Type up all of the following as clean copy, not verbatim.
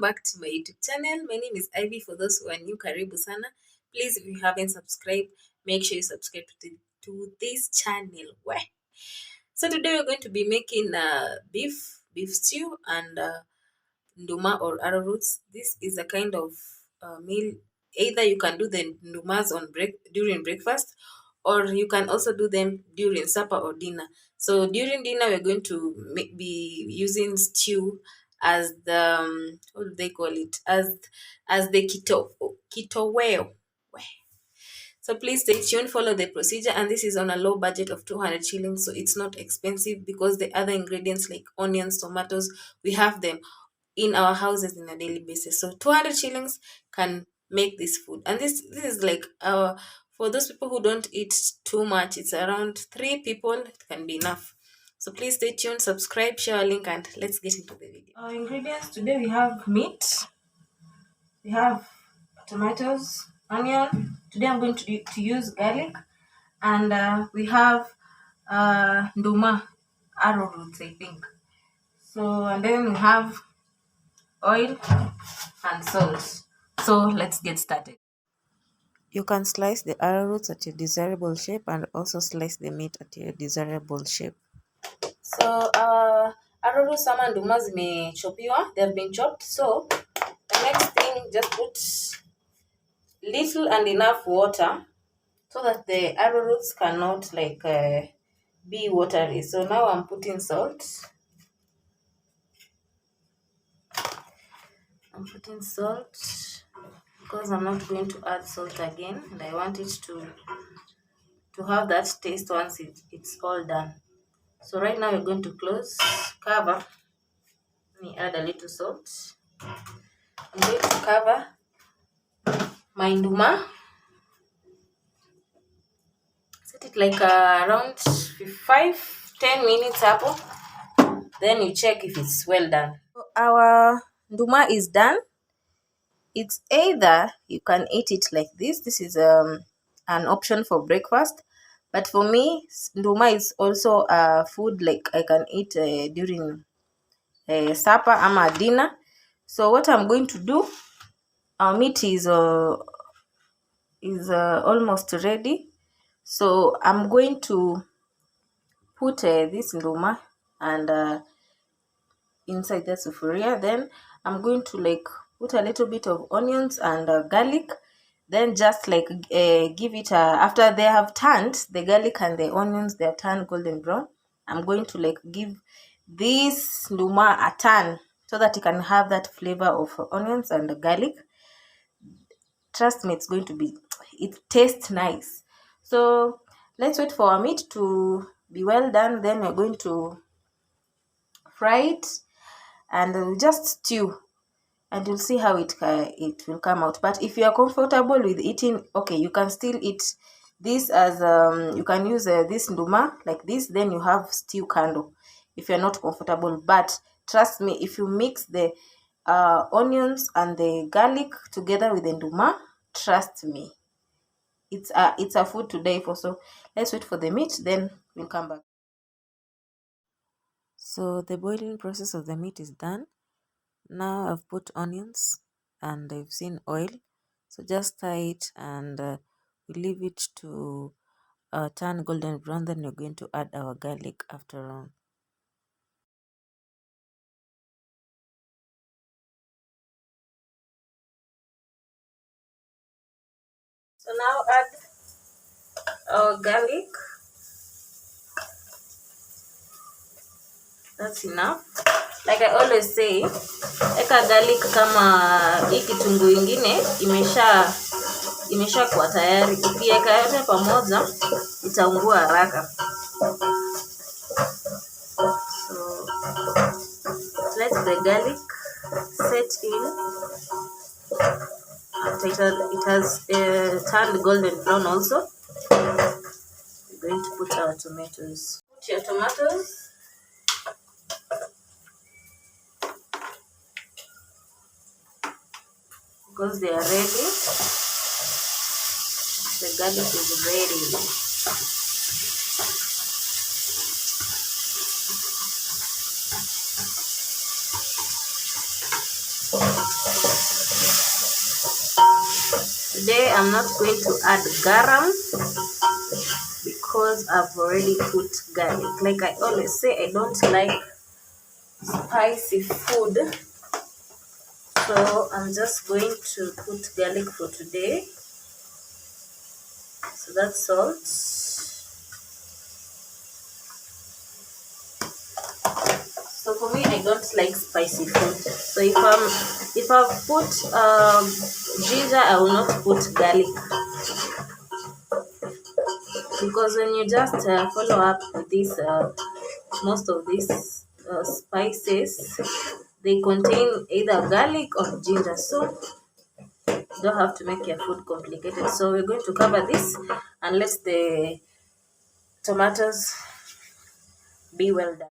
back to my YouTube channel. My name is Ivy. For those who are new, karibu sana. Please, if you haven't subscribed, make sure you subscribe to this channel. Weh. So today we're going to be making beef stew and nduma or arrowroots. This is a kind of meal. Either you can do the ndumas during breakfast, or you can also do them during supper or dinner. So during dinner, we're going to be using stew as the what do they call it, as the kitoweo. So please stay tuned, follow the procedure, and this is on a low budget of 200 shillings, so it's not expensive because the other ingredients like onions, tomatoes, we have them in our houses in a daily basis. So 200 shillings can make this food, and this is like for those people who don't eat too much, it's around 3 people, it can be enough. So please stay tuned, subscribe, share a link, and let's get into the video. Our ingredients today: we have meat, we have tomatoes, onion. Today I'm going to use garlic, and we have nduma, arrowroots, I think. So, and then we have oil and salt. So let's get started. You can slice the arrowroots at your desirable shape and also slice the meat at your desirable shape. So arrowroots ama nduma zimechopiwa, they have been chopped. So the next thing, just put little and enough water so that the arrowroots cannot be watery. So now I'm putting salt. I'm putting salt because I'm not going to add salt again, and I want it to have that taste once it's all done. So right now we're going to cover. Let me add a little salt. I'm going to cover my nduma. Set it like around 5-10 minutes hapo. Then you check if it's well done. So our nduma is done. It's either you can eat it like this. This is an option for breakfast. But for me, nduma is also a food like I can eat during supper or dinner. So what I'm going to do, our meat is almost ready. So I'm going to put this nduma and inside the sufuria. Then I'm going to put a little bit of onions and garlic. Then just give it after they have turned, the garlic and the onions, they have turned golden brown. I'm going to give this nduma a turn so that you can have that flavor of onions and garlic. Trust me, it tastes nice. So let's wait for our meat to be well done. Then we're going to fry it and we'll just stew, and you'll see how it will come out. But if you are comfortable with eating, okay, you can still eat this as you can use this nduma like this, then you have stew kando if you're not comfortable. But trust me, if you mix the onions and the garlic together with the nduma, trust me, it's a food to die for. So let's wait for the meat, then we'll come back. So the boiling process of the meat is done. Now I've put onions and I've seen oil, so just stir it and we leave it to turn golden brown. Then we're going to add our garlic after all. So now add our garlic. That's enough. Like I always say, eka garlic kama hii kitunguu ingine imesha kuwa tayari. Ukiweka yote pamoja itaungua haraka. So let the garlic set in. After it has turned golden brown also, we're going to put our tomatoes. Put your tomatoes. Because they are ready, the garlic is ready. today I'm not going to add garam because I've already put garlic. Like I always say, I don't like spicy food, so I'm just going to put garlic for today. So that's salt. So for me, I don't like spicy food. So if I put ginger, I will not put garlic, because when you just follow up with this, most of these spices, they contain either garlic or ginger. So you don't have to make your food complicated. So we're going to cover this and let the tomatoes be well done.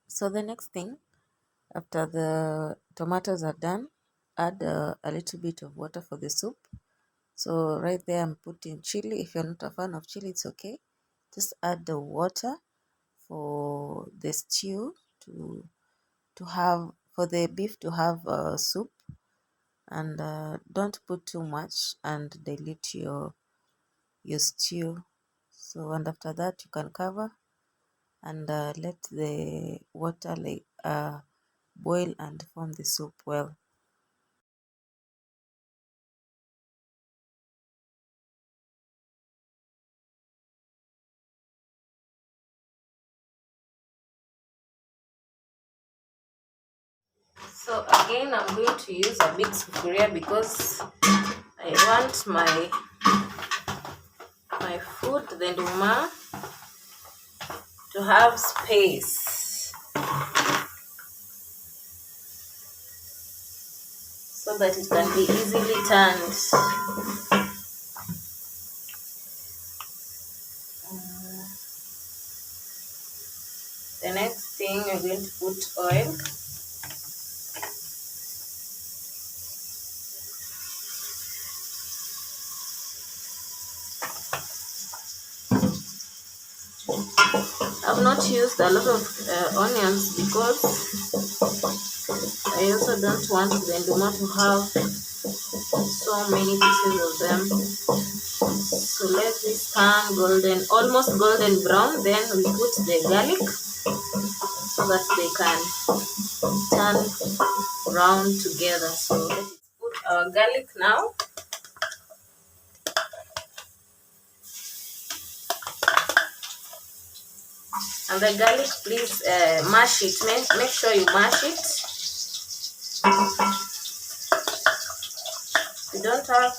So the next thing, after the tomatoes are done, add a little bit of water for the soup. So right there I'm putting chili. If you're not a fan of chili, it's okay. Just add the water for the stew to have, for the beef to have soup, and don't put too much and dilute your stew. So, and after that you can cover and let the water boil and form the soup well. So again, I'm going to use a big sufuria because I want my food, the nduma, to have space so that it can be easily turned. The next thing, we're going to put oil. I've not used a lot of onions because I also don't want the nduma to have so many pieces of them. So let this turn golden, almost golden brown. Then we put the garlic so that they can turn brown together. So let's put our garlic now. And the garlic, please mash it. Make sure you mash it. If you don't have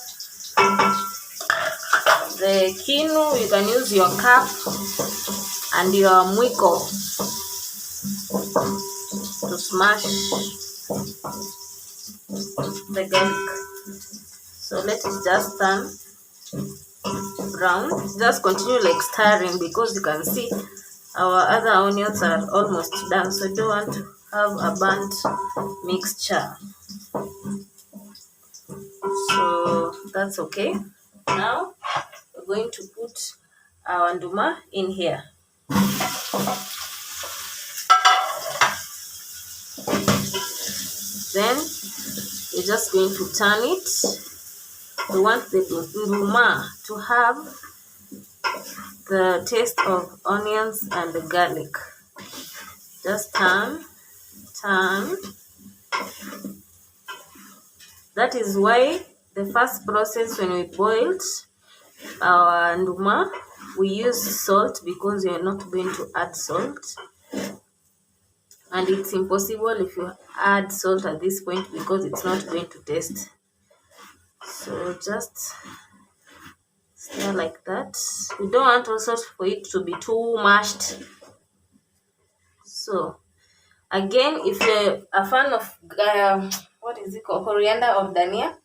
the kinu, you can use your cup and your mwiko to smash the garlic. So let it just turn brown. Just continue like stirring, because you can see our other onions are almost done, so you don't want to have a burnt mixture. So that's okay. Now we're going to put our nduma in here. Then we're just going to turn it. We want the nduma to have the taste of onions and the garlic. Just turn. That is why the first process, when we boiled our nduma, we use salt, because we are not going to add salt. And it's impossible if you add salt at this point, because it's not going to taste. So just stir like that. We don't want also for it to be too mashed. So again, if you're a fan of what is it called, coriander or dania,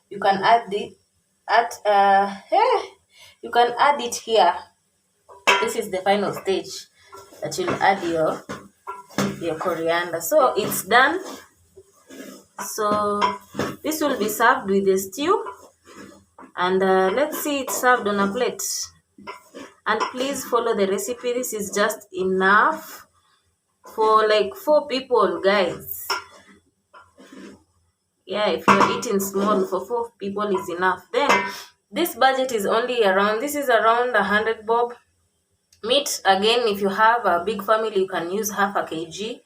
you can add it you can add it here. This is the final stage that you'll add your coriander. So it's done. So this will be served with the stew, and let's see it served on a plate. And please follow the recipe. This is just enough for like 4 people, guys. Yeah, if you're eating small, for 4 people is enough. Then this budget is only around, this is around 100 bob. Meat, again, if you have a big family, you can use half a kg.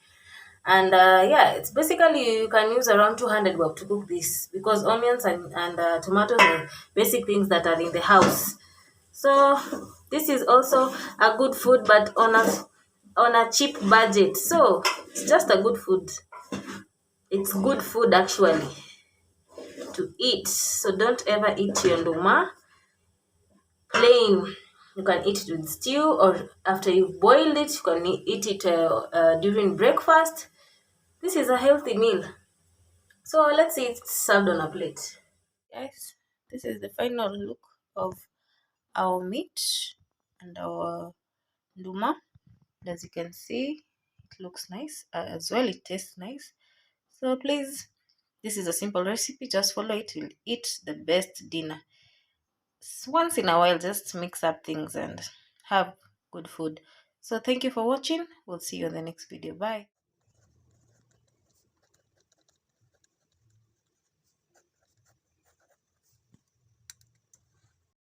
And yeah, it's basically you can use around 200 bob to cook this, because onions and tomatoes are basic things that are in the house. So this is also a good food, but on a cheap budget. So it's just a good food. It's good food actually to eat. So don't ever eat your nduma plain. You can eat it with stew, or after you've boiled it, you can eat it during breakfast. This is a healthy meal. So let's see it served on a plate. Guys, this is the final look of our meat and our nduma. As you can see, it looks nice as well. It tastes nice. So please, this is a simple recipe. Just follow it. You'll eat the best dinner. Once in a while, just mix up things and have good food. So thank you for watching. We'll see you in the next video. Bye.